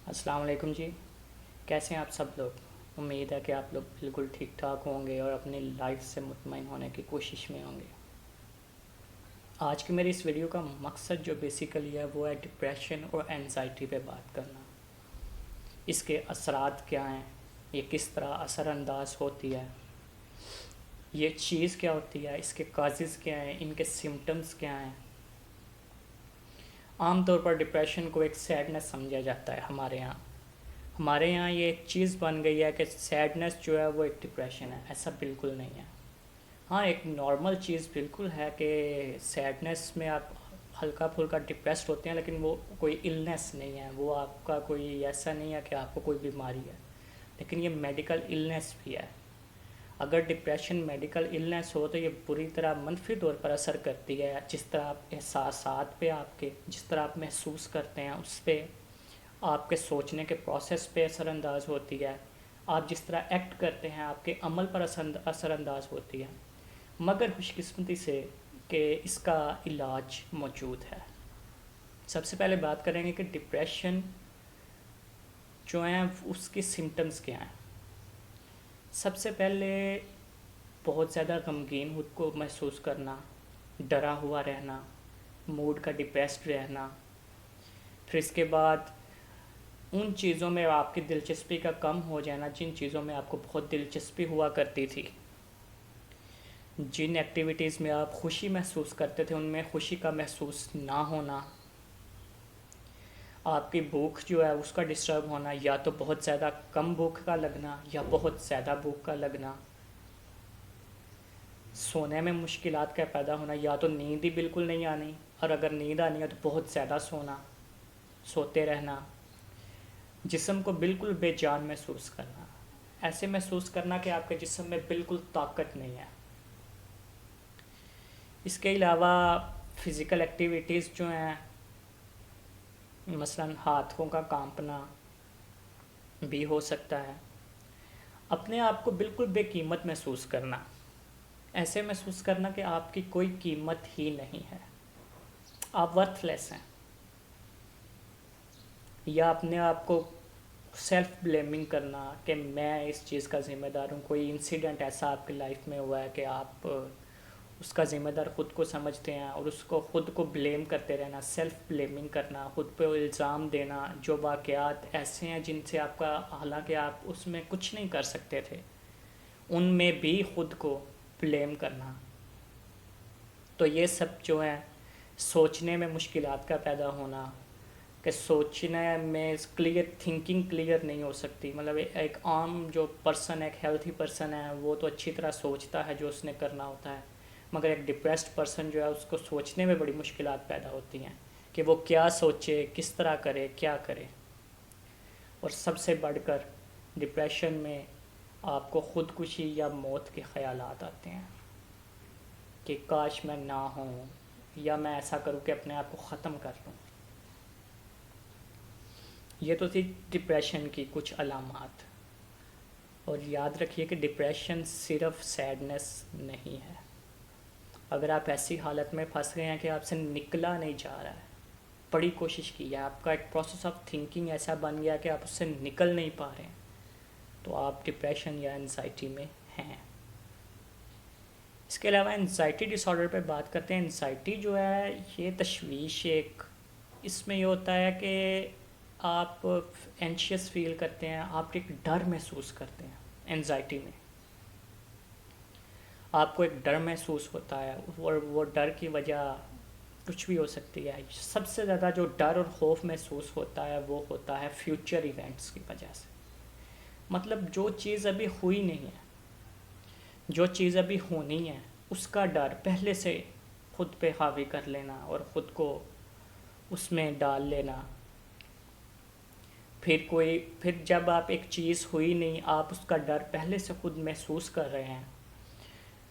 السلام علیکم جی، کیسے ہیں آپ سب لوگ؟ امید ہے کہ آپ لوگ بالکل ٹھیک ٹھاک ہوں گے اور اپنی لائف سے مطمئن ہونے کی کوشش میں ہوں گے۔ آج کی میری اس ویڈیو کا مقصد جو بیسیکلی ہے وہ ہے ڈپریشن اور اینزائٹی پہ بات کرنا۔ اس کے اثرات کیا ہیں، یہ کس طرح اثر انداز ہوتی ہے، یہ چیز کیا ہوتی ہے، اس کے کازز کیا ہیں، ان کے سمٹمز کیا ہیں۔ عام طور پر ڈپریشن کو ایک سیڈنس سمجھا جاتا ہے ہمارے یہاں یہ ایک چیز بن گئی ہے کہ سیڈنس جو ہے وہ ایک ڈپریشن ہے۔ ایسا بالکل نہیں ہے۔ ہاں، ایک نارمل چیز بالکل ہے کہ سیڈنس میں آپ ہلکا پھلکا ڈپریسڈ ہوتے ہیں، لیکن وہ کوئی النس نہیں ہے، وہ آپ کا کوئی ایسا نہیں ہے کہ آپ کو کوئی بیماری ہے، لیکن یہ میڈیکل النس بھی ہے۔ اگر ڈپریشن میڈیکل النس ہو تو یہ بری طرح منفی طور پر اثر کرتی ہے، جس طرح آپ احساسات پہ، آپ کے جس طرح آپ محسوس کرتے ہیں اس پہ، آپ کے سوچنے کے پروسیس پہ اثر انداز ہوتی ہے، آپ جس طرح ایکٹ کرتے ہیں آپ کے عمل پر اثر انداز ہوتی ہے، مگر خوش قسمتی سے کہ اس کا علاج موجود ہے۔ سب سے پہلے بات کریں گے کہ ڈپریشن جو ہیں اس کی سمٹمز کیا ہیں۔ سب سے پہلے بہت زیادہ غمگین خود کو محسوس کرنا، ڈرا ہوا رہنا، موڈ کا ڈپریسڈ رہنا، پھر اس کے بعد ان چیزوں میں آپ کی دلچسپی کا کم ہو جانا جن چیزوں میں آپ کو بہت دلچسپی ہوا کرتی تھی، جن ایکٹیویٹیز میں آپ خوشی محسوس کرتے تھے ان میں خوشی کا محسوس نہ ہونا، آپ کی بھوک جو ہے اس کا ڈسٹرب ہونا، یا تو بہت زیادہ کم بھوک کا لگنا یا بہت زیادہ بھوک کا لگنا، سونے میں مشکلات کا پیدا ہونا، یا تو نیند ہی بالکل نہیں آنی، اور اگر نیند آنی ہے تو بہت زیادہ سوتے رہنا، جسم کو بالکل بے جان محسوس کرنا، ایسے محسوس کرنا کہ آپ کے جسم میں بالکل طاقت نہیں ہے۔ اس کے علاوہ فزیکل ایکٹیویٹیز جو ہیں، مثلا ہاتھوں کا کانپنا بھی ہو سکتا ہے۔ اپنے آپ کو بالکل بے قیمت محسوس کرنا، ایسے محسوس کرنا کہ آپ کی کوئی قیمت ہی نہیں ہے، آپ ورتھ لیس ہیں، یا اپنے آپ کو سیلف بلیمنگ کرنا کہ میں اس چیز کا ذمہ دار ہوں۔ کوئی انسیڈنٹ ایسا آپ کی لائف میں ہوا ہے کہ آپ اس کا ذمہ دار خود کو سمجھتے ہیں اور اس کو خود کو بلیم کرتے رہنا، سیلف بلیمنگ کرنا، خود پہ الزام دینا، جو واقعات ایسے ہیں جن سے آپ کا، حالانکہ آپ اس میں کچھ نہیں کر سکتے تھے، ان میں بھی خود کو بلیم کرنا۔ تو یہ سب جو ہے سوچنے میں مشکلات کا پیدا ہونا، کہ سوچنے میں کلیئر تھنکنگ کلیئر نہیں ہو سکتی۔ مطلب ایک عام جو پرسن، ایک ہیلتھی پرسن ہے وہ تو اچھی طرح سوچتا ہے جو اس نے کرنا ہوتا ہے، مگر ایک ڈپریسڈ پرسن جو ہے اس کو سوچنے میں بڑی مشکلات پیدا ہوتی ہیں کہ وہ کیا سوچے، کس طرح کرے، کیا کرے۔ اور سب سے بڑھ کر ڈپریشن میں آپ کو خودکشی یا موت کے خیالات آتے ہیں کہ کاش میں نہ ہوں، یا میں ایسا کروں کہ اپنے آپ کو ختم کر لوں۔ یہ تو تھی ڈپریشن کی کچھ علامات۔ اور یاد رکھیے کہ ڈپریشن صرف سیڈنس نہیں ہے۔ اگر آپ ایسی حالت میں پھنس گئے ہیں کہ آپ سے نکلا نہیں جا رہا ہے، بڑی کوشش کی ہے، آپ کا ایک پروسیس آف تھنکنگ ایسا بن گیا کہ آپ اس سے نکل نہیں پا رہے ہیں، تو آپ ڈپریشن یا انزائٹی میں ہیں۔ اس کے علاوہ انزائٹی ڈس آرڈر پہ بات کرتے ہیں۔ انزائٹی جو ہے یہ تشویش، ایک اس میں یہ ہوتا ہے کہ آپ اینشیس فیل کرتے ہیں، آپ ایک ڈر محسوس کرتے ہیں۔ انزائٹی میں آپ کو ایک ڈر محسوس ہوتا ہے، اور وہ ڈر کی وجہ کچھ بھی ہو سکتی ہے۔ سب سے زیادہ جو ڈر اور خوف محسوس ہوتا ہے وہ ہوتا ہے فیوچر ایونٹس کی وجہ سے۔ مطلب جو چیز ابھی ہوئی نہیں ہے، جو چیز ابھی ہونی ہے، اس کا ڈر پہلے سے خود پہ حاوی کر لینا اور خود کو اس میں ڈال لینا۔ پھر جب آپ ایک چیز ہوئی نہیں، آپ اس کا ڈر پہلے سے خود محسوس کر رہے ہیں،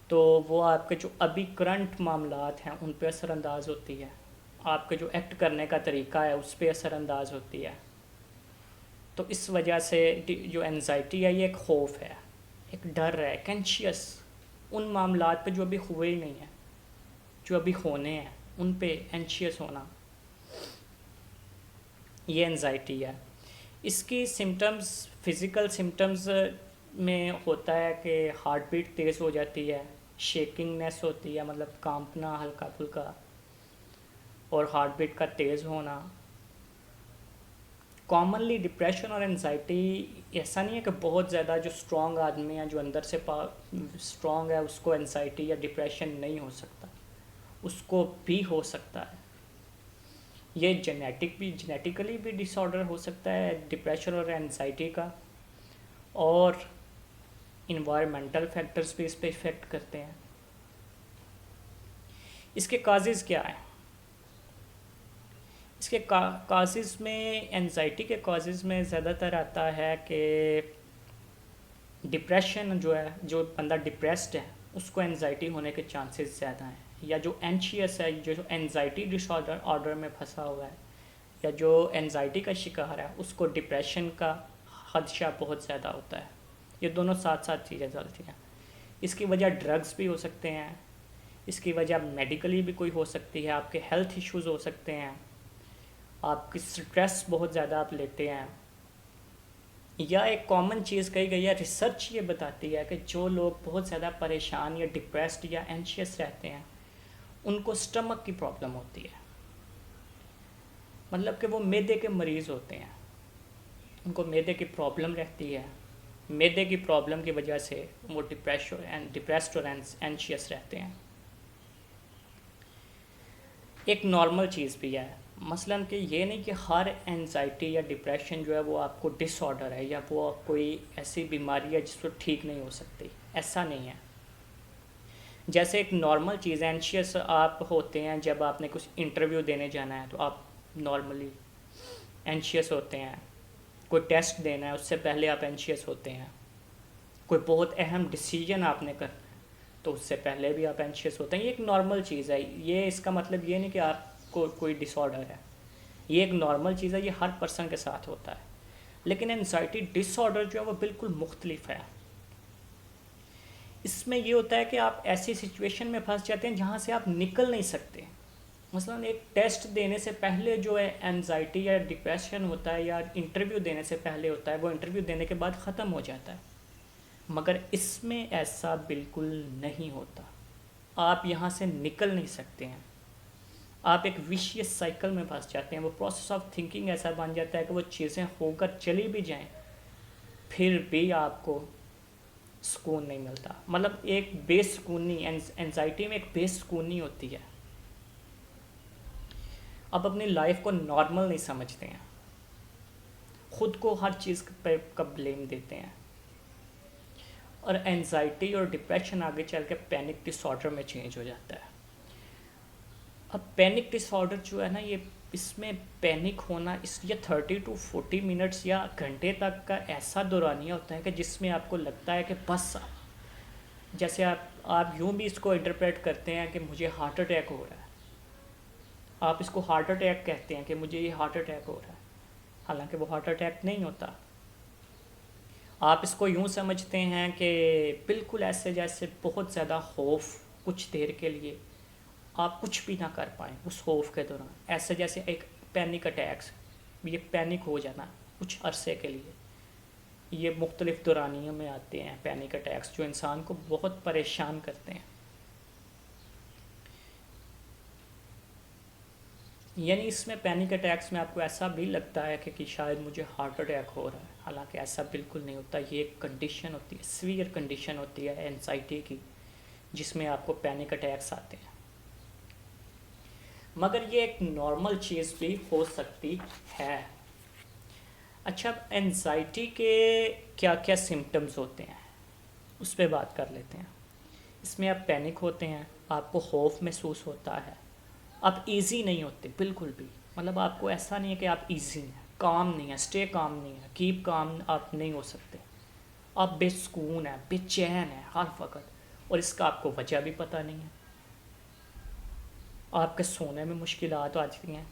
تو وہ آپ کے جو ابھی کرنٹ معاملات ہیں ان پہ اثر انداز ہوتی ہے، آپ کے جو ایکٹ کرنے کا طریقہ ہے اس پہ اثر انداز ہوتی ہے۔ تو اس وجہ سے جو انزائٹی ہے یہ ایک خوف ہے، ایک ڈر ہے، ایک اینشیس ان معاملات پہ جو ابھی ہوئے ہی نہیں ہیں، جو ابھی ہونے ہیں ان پہ اینشیس ہونا، یہ انزائٹی ہے۔ اس کی سمٹمز، فزیکل سمٹمز میں ہوتا ہے کہ ہارٹ بیٹ تیز ہو جاتی ہے، شیکنگنیس ہوتی ہے مطلب کانپنا ہلکا پھلکا، اور ہارٹ بیٹ کا تیز ہونا. کامنلی ڈپریشن اور انزائٹی ایسا نہیں ہے کہ بہت زیادہ جو اسٹرانگ آدمی ہے، جو اندر سے اسٹرانگ ہے، اس کو انزائٹی یا ڈپریشن نہیں ہو سکتا، اس کو بھی ہو سکتا ہے. یہ جینیٹیکلی بھی ڈس آرڈر ہو سکتا ہے ڈپریشن اور انزائٹی کا، اور انوائرمنٹل فیکٹرز بھی اس پہ افیکٹ کرتے ہیں. اس کے کازز کیا ہیں؟ اس کے کازز میں، انزائٹی کے کازز میں زیادہ تر آتا ہے کہ ڈپریشن جو ہے، جو بندہ ڈپریسڈ ہے اس کو انزائٹی ہونے کے چانسز زیادہ ہیں، یا جو اینشیس ہے، جو انزائٹی ڈس آرڈر میں پھنسا ہوا ہے، یا جو انزائٹی کا شکار ہے، اس کو ڈپریشن کا خدشہ بہت زیادہ ہوتا ہے. یہ دونوں ساتھ ساتھ چیزیں چلتی ہیں. اس کی وجہ ڈرگز بھی ہو سکتے ہیں، اس کی وجہ میڈیکلی بھی کوئی ہو سکتی ہے، آپ کے ہیلتھ ایشوز ہو سکتے ہیں، آپ کی سٹریس بہت زیادہ آپ لیتے ہیں. یا ایک کامن چیز کہی گئی ہے، ریسرچ یہ بتاتی ہے کہ جو لوگ بہت زیادہ پریشان یا ڈپریسڈ یا اینشیس رہتے ہیں ان کو سٹمک کی پرابلم ہوتی ہے، مطلب کہ وہ معدے کے مریض ہوتے ہیں، ان کو معدے کی پرابلم رہتی ہے. معدے کی پرابلم کی وجہ سے وہ ڈپریسڈ اور اینشیس رہتے ہیں. ایک نارمل چیز بھی ہے، مثلاً کہ یہ نہیں کہ ہر انزائٹی یا ڈپریشن جو ہے وہ آپ کو ڈس آرڈر ہے، یا وہ کوئی ایسی بیماری ہے جس کو ٹھیک نہیں ہو سکتی، ایسا نہیں ہے. جیسے ایک نارمل چیز ہے، اینشیس آپ ہوتے ہیں جب آپ نے کچھ انٹرویو دینے جانا ہے تو آپ نارملی اینشیس ہوتے ہیں. کوئی ٹیسٹ دینا ہے اس سے پہلے آپ اینشیس ہوتے ہیں. کوئی بہت اہم ڈیسیجن آپ نے کرنا ہے تو اس سے پہلے بھی آپ اینشیس ہوتے ہیں. یہ ایک نارمل چیز ہے، یہ اس کا مطلب یہ نہیں کہ آپ کو کوئی ڈس آرڈر ہے، یہ ایک نارمل چیز ہے، یہ ہر پرسن کے ساتھ ہوتا ہے. لیکن انزائٹی ڈس آرڈر جو ہے وہ بالکل مختلف ہے. اس میں یہ ہوتا ہے کہ آپ ایسی سچویشن میں پھنس جاتے ہیں جہاں سے آپ نکل نہیں سکتے. مثلاً ایک ٹیسٹ دینے سے پہلے جو ہے انزائٹی یا ڈپریشن ہوتا ہے، یا انٹرویو دینے سے پہلے ہوتا ہے، وہ انٹرویو دینے کے بعد ختم ہو جاتا ہے. مگر اس میں ایسا بالکل نہیں ہوتا، آپ یہاں سے نکل نہیں سکتے ہیں، آپ ایک ویشیس سائیکل میں پھنس جاتے ہیں. وہ پروسیس آف تھنکنگ ایسا بن جاتا ہے کہ وہ چیزیں ہو کر چلی بھی جائیں پھر بھی آپ کو سکون نہیں ملتا. مطلب ایک بے سکونی، انزائٹی میں ایک بے سکونی ہوتی ہے. آپ اپنی لائف کو نارمل نہیں سمجھتے ہیں، خود کو ہر چیز پہ کا بلیم دیتے ہیں. اور انزائٹی اور ڈپریشن آگے چل کے پینک ڈس آرڈر میں چینج ہو جاتا ہے. اب پینک ڈس آرڈر جو ہے نا، یہ اس میں پینک ہونا اس لیے 30 to 40 منٹس یا گھنٹے تک کا ایسا دورانیہ ہوتا ہے کہ جس میں آپ کو لگتا ہے کہ بس جیسے آپ یوں بھی اس کو انٹرپریٹ کرتے ہیں کہ مجھے ہارٹ اٹیک ہو رہا ہے. آپ اس کو ہارٹ اٹیک کہتے ہیں کہ مجھے یہ ہارٹ اٹیک ہو رہا ہے، حالانکہ وہ ہارٹ اٹیک نہیں ہوتا. آپ اس کو یوں سمجھتے ہیں کہ بالکل ایسے جیسے بہت زیادہ خوف کچھ دیر کے لیے آپ کچھ بھی نہ کر پائیں اس خوف کے دوران، ایسے جیسے ایک پینک اٹیکس، یہ پینک ہو جانا کچھ عرصے کے لیے. یہ مختلف دورانیوں میں آتے ہیں پینک اٹیکس، جو انسان کو بہت پریشان کرتے ہیں. یعنی اس میں پینک اٹیکس میں آپ کو ایسا بھی لگتا ہے کہ شاید مجھے ہارٹ اٹیک ہو رہا ہے، حالانکہ ایسا بالکل نہیں ہوتا. یہ ایک کنڈیشن ہوتی ہے، سیویئر کنڈیشن ہوتی ہے اینزائٹی کی، جس میں آپ کو پینک اٹیکس آتے ہیں. مگر یہ ایک نارمل چیز بھی ہو سکتی ہے. اچھا، اینزائٹی کے کیا کیا سمٹمز ہوتے ہیں اس پہ بات کر لیتے ہیں. اس میں آپ پینک ہوتے ہیں، آپ کو خوف محسوس ہوتا ہے، آپ ایزی نہیں ہوتے بالکل بھی. مطلب آپ کو ایسا نہیں ہے کہ آپ ایزی ہیں، کام نہیں ہے، اسٹے کام نہیں ہے، کیپ کام آپ نہیں ہو سکتے. آپ بے سکون ہیں، بے چین ہیں ہر وقت، اور اس کا آپ کو وجہ بھی پتہ نہیں ہے. آپ کے سونے میں مشکلات آتی ہیں،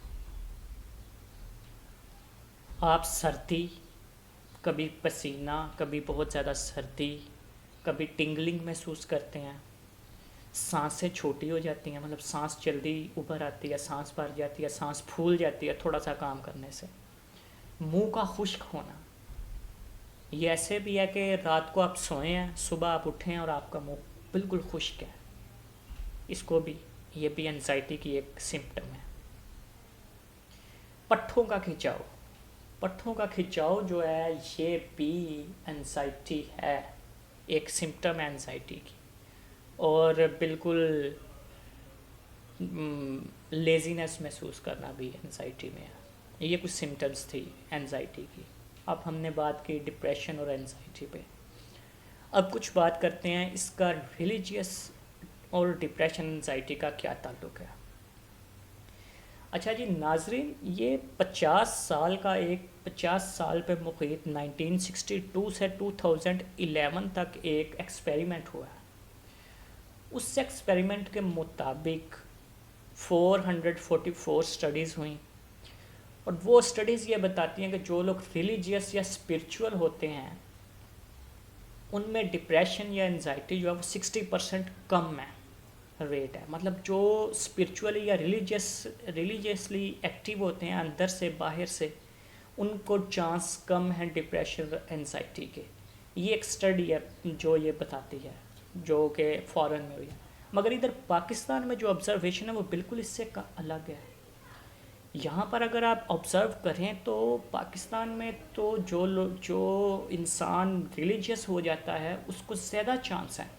آپ سردی، کبھی پسینہ، کبھی بہت زیادہ سردی، کبھی ٹنگلنگ محسوس کرتے ہیں. سانسیں چھوٹی ہو جاتی ہیں، مطلب سانس جلدی اوپر آتی ہے، سانس بھر جاتی ہے، سانس پھول جاتی ہے تھوڑا سا کام کرنے سے. منہ کا خشک ہونا، یہ ایسے بھی ہے کہ رات کو آپ سوئے ہیں، صبح آپ اٹھیں ہیں اور آپ کا منہ بالکل خشک ہے، اس کو بھی، یہ بھی انزائٹی کی ایک سمپٹم ہے۔ پٹھوں کا کھنچاؤ، پٹھوں کا کھنچاؤ جو ہے یہ بھی انزائٹی ہے، ایک سمپٹم ہے انزائٹی کی۔ اور بالکل لیزینس محسوس کرنا بھی انزائٹی میں ہے، یہ کچھ سمٹمز تھی انزائٹی کی۔ اب ہم نے بات کی ڈپریشن اور انزائٹی پہ، اب کچھ بات کرتے ہیں اس کا ریلیجیس اور ڈپریشن انزائٹی کا کیا تعلق ہے۔ اچھا جی ناظرین، یہ 50 سال پہ محیط 1962 سے 2011 تک ایک ایکسپیریمنٹ ہوا ہے۔ اس ایکسپیریمنٹ کے مطابق 444 سٹڈیز ہوئیں، اور وہ سٹڈیز یہ بتاتی ہیں کہ جو لوگ ریلیجیس یا اسپرچول ہوتے ہیں ان میں ڈپریشن یا انزائٹی جو ہے وہ 60% کم ہے، ریٹ ہے۔ مطلب جو اسپرچولی یا ریلیجیسلی ایکٹیو ہوتے ہیں اندر سے باہر سے، ان کو چانس کم ہے ڈپریشن انزائٹی کے۔ یہ ایک اسٹڈی ہے جو یہ بتاتی ہے، جو کہ فارن میں ہوئی ہے۔ مگر ادھر پاکستان میں جو آبزرویشن ہے وہ بالکل اس سے الگ ہے۔ یہاں پر اگر آپ آبزرو کریں تو پاکستان میں تو جو انسان ریلیجیس ہو جاتا ہے اس کو زیادہ چانس ہیں،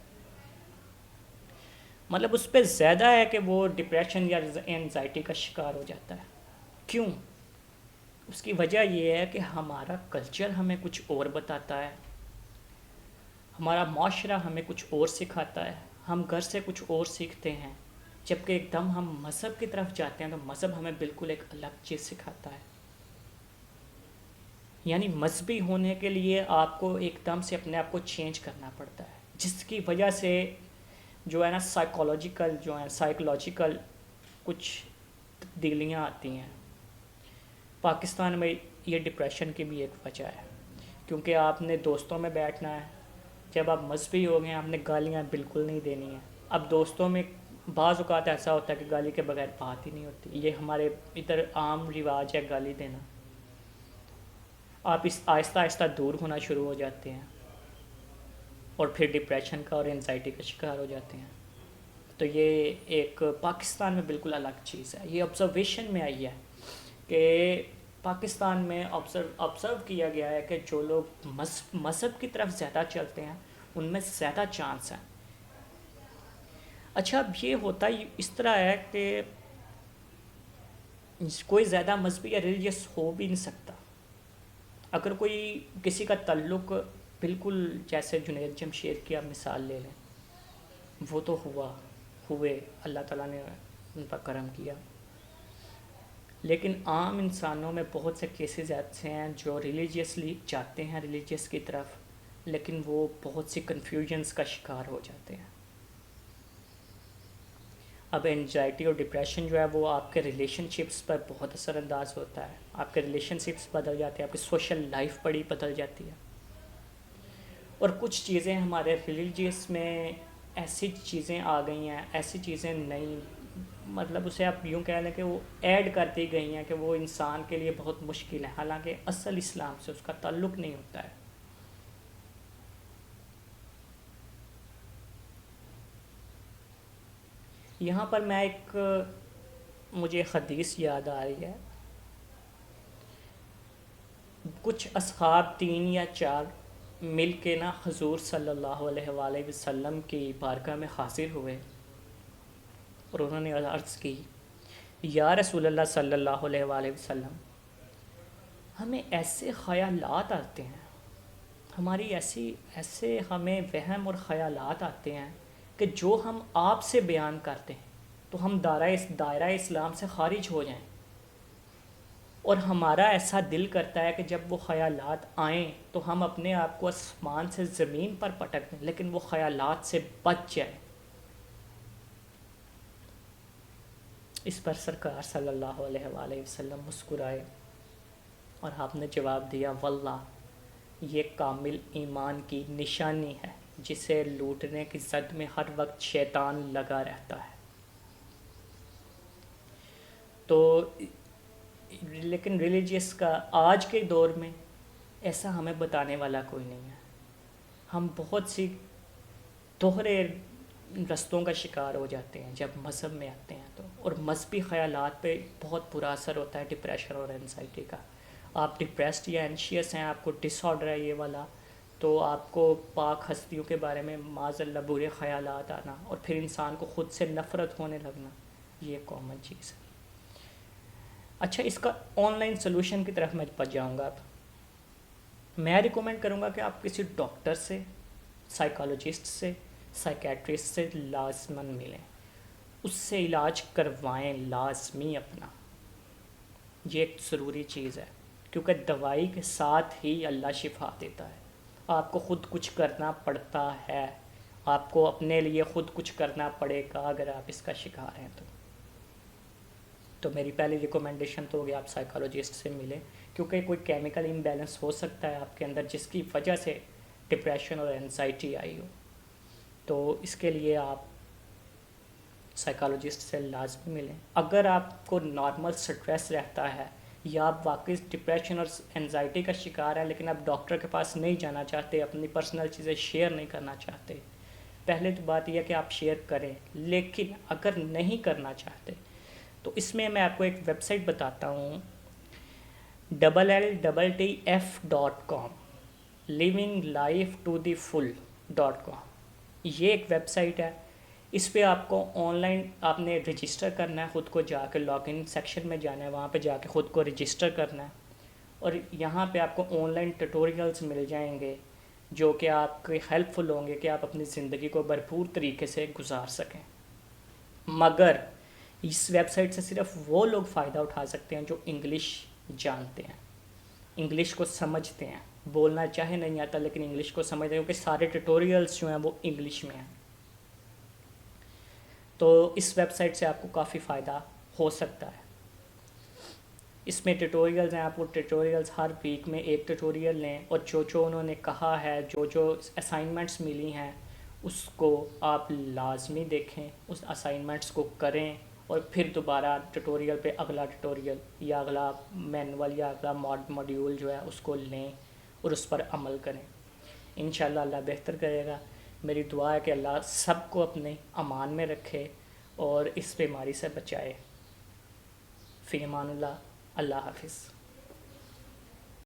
مطلب اس پہ زیادہ ہے کہ وہ ڈپریشن یا انزائٹی کا شکار ہو جاتا ہے۔ کیوں؟ اس کی وجہ یہ ہے کہ ہمارا کلچر ہمیں کچھ اور بتاتا ہے، ہمارا معاشرہ ہمیں کچھ اور سکھاتا ہے، ہم گھر سے کچھ اور سیکھتے ہیں، جبکہ ایک دم ہم مذہب کی طرف جاتے ہیں تو مذہب ہمیں بالکل ایک الگ چیز سکھاتا ہے۔ یعنی مذہبی ہونے کے لیے آپ کو ایک دم سے اپنے آپ کو چینج کرنا پڑتا ہے، جس کی وجہ سے جو ہے نا سائیکولوجیکل کچھ تبدیلیاں آتی ہیں۔ پاکستان میں یہ ڈپریشن کی بھی ایک وجہ ہے، کیونکہ آپ نے دوستوں میں بیٹھنا ہے، جب آپ مذہبی ہو گئے آپ نے گالیاں بالکل نہیں دینی ہیں۔ اب دوستوں میں بعض اوقات ایسا ہوتا ہے کہ گالی کے بغیر بات ہی نہیں ہوتی، یہ ہمارے ادھر عام رواج ہے گالی دینا۔ آپ اس آہستہ آہستہ دور ہونا شروع ہو جاتے ہیں اور پھر ڈپریشن کا اور انزائٹی کا شکار ہو جاتے ہیں۔ تو یہ ایک پاکستان میں بالکل الگ چیز ہے، یہ آبزرویشن میں آئی ہے کہ پاکستان میں آبزرو کیا گیا ہے کہ جو لوگ مذہب کی طرف زیادہ چلتے ہیں ان میں زیادہ چانس ہیں۔ اچھا اب یہ ہوتا اس طرح ہے کہ کوئی زیادہ مذہبی یا ریلیجیس ہو بھی نہیں سکتا۔ اگر کوئی کسی کا تعلق بالکل جیسے جنید جمشید کی آپ مثال لے لیں، وہ تو ہوئے اللہ تعالیٰ نے ان پر کرم کیا، لیکن عام انسانوں میں بہت سے کیسز ایسے ہیں جو ریلیجیسلی جاتے ہیں ریلیجیس کی طرف، لیکن وہ بہت سی کنفیوژنس کا شکار ہو جاتے ہیں۔ اب انزائٹی اور ڈپریشن جو ہے وہ آپ کے ریلیشن شپس پر بہت اثر انداز ہوتا ہے، آپ کے ریلیشن شپس بدل جاتے ہیں، آپ کی سوشل لائف بڑی بدل جاتی ہے۔ اور کچھ چیزیں ہمارے ریلیجیس میں ایسی چیزیں آ گئی ہیں، ایسی چیزیں نہیں، مطلب اسے آپ یوں کہہ لیں کہ وہ ایڈ کر دی گئی ہیں کہ وہ انسان کے لیے بہت مشکل ہے، حالانکہ اصل اسلام سے اس کا تعلق نہیں ہوتا ہے۔ یہاں پر میں مجھے حدیث یاد آ رہی ہے، کچھ اصحاب 3 یا 4 مل کے نا حضور صلی اللہ علیہ وآلہ وسلم کی بارگاہ میں حاضر ہوئے اور انہوں نے عرض کی، یا رسول اللہ صلی اللہ علیہ وآلہ وسلم، ہمیں ایسے خیالات آتے ہیں، ہماری ایسے ہمیں وہم اور خیالات آتے ہیں کہ جو ہم آپ سے بیان کرتے ہیں تو ہم دائرہ اسلام سے خارج ہو جائیں، اور ہمارا ایسا دل کرتا ہے کہ جب وہ خیالات آئیں تو ہم اپنے آپ کو آسمان سے زمین پر پٹک دیں، لیکن وہ خیالات سے بچ جائیں۔ اس پر سرکار صلی اللہ علیہ وآلہ وسلم مسکرائے اور آپ نے جواب دیا، واللہ یہ کامل ایمان کی نشانی ہے جسے لوٹنے کی زد میں ہر وقت شیطان لگا رہتا ہے۔ تو لیکن ریلیجیس کا آج کے دور میں ایسا ہمیں بتانے والا کوئی نہیں ہے. ہم بہت سی دوہرے رستوں کا شکار ہو جاتے ہیں جب مذہب میں آتے ہیں تو، اور مذہبی خیالات پہ بہت برا اثر ہوتا ہے ڈپریشن اور انزائٹی کا. آپ ڈپریسڈ یا انشیس ہیں، آپ کو ڈس آرڈر ہے یہ والا، تو آپ کو پاک ہستیوں کے بارے میں معاذ اللہ برے خیالات آنا اور پھر انسان کو خود سے نفرت ہونے لگنا، یہ کامن چیز ہے. اچھا، اس کا آن لائن سلوشن کی طرف میں جاؤں گا. اب میں ریکومنڈ کروں گا کہ آپ کسی ڈاکٹر سے، سائیکالوجسٹ سے، سائیکیٹرسٹ سے لازماً ملیں، اس سے علاج کروائیں لازمی اپنا. یہ ایک ضروری چیز ہے، کیونکہ دوائی کے ساتھ ہی اللہ شفا دیتا ہے. آپ کو خود کچھ کرنا پڑتا ہے، آپ کو اپنے لیے خود کچھ کرنا پڑے گا اگر آپ اس کا شکار ہیں تو میری پہلی ریکومنڈیشن تو ہوگی آپ سائیکالوجسٹ سے ملیں، کیونکہ کوئی کیمیکل امبیلنس ہو سکتا ہے آپ کے اندر جس کی وجہ سے ڈپریشن اور انزائٹی آئی ہو. تو اس کے لیے آپ سائیکالوجسٹ سے لازمی ملیں. اگر آپ کو نارمل سٹریس رہتا ہے یا آپ واقعی ڈپریشن اور انزائٹی کا شکار ہیں لیکن آپ ڈاکٹر کے پاس نہیں جانا چاہتے، اپنی پرسنل چیزیں شیئر نہیں کرنا چاہتے، پہلے تو بات یہ ہے کہ آپ شیئر کریں. لیکن اگر نہیں کرنا چاہتے تو اس میں میں آپ کو ایک ویب سائٹ بتاتا ہوں، LLTF.com، livinglife2the full.com. یہ ایک ویب سائٹ ہے. اس پہ آپ کو آن لائن آپ نے رجسٹر کرنا ہے، خود کو جا کے لاگ ان سیکشن میں جانا ہے، وہاں پہ جا کے خود کو رجسٹر کرنا ہے، اور یہاں پہ آپ کو آن لائن ٹیوٹوریلز مل جائیں گے جو کہ آپ کے ہیلپ فل ہوں گے کہ آپ اپنی زندگی کو بھرپور طریقے سے گزار سکیں. مگر اس ویب سائٹ سے صرف وہ لوگ فائدہ اٹھا سکتے ہیں جو انگلش جانتے ہیں، انگلش کو سمجھتے ہیں. بولنا چاہے نہیں آتا لیکن انگلش کو سمجھتے ہیں، کیونکہ سارے ٹیوٹوریلز جو ہیں وہ انگلش میں ہیں. تو اس ویب سائٹ سے آپ کو کافی فائدہ ہو سکتا ہے. اس میں ٹیوٹوریلز ہیں، آپ کو ٹیوٹوریلز ہر ویک میں ایک ٹیوٹوریل لیں، اور جو انہوں نے کہا ہے، جو اسائنمنٹس ملی ہیں اس کو آپ لازمی دیکھیں، اس اسائنمنٹس کو کریں، اور پھر دوبارہ ٹیوٹوریل پہ اگلا ٹیوٹوریل یا اگلا مینول یا اگلا ماڈیول جو ہے اس کو لیں اور اس پر عمل کریں. انشاءاللہ اللہ بہتر کرے گا. میری دعا ہے کہ اللہ سب کو اپنے امان میں رکھے اور اس بیماری سے بچائے. فی امان اللہ. اللہ حافظ.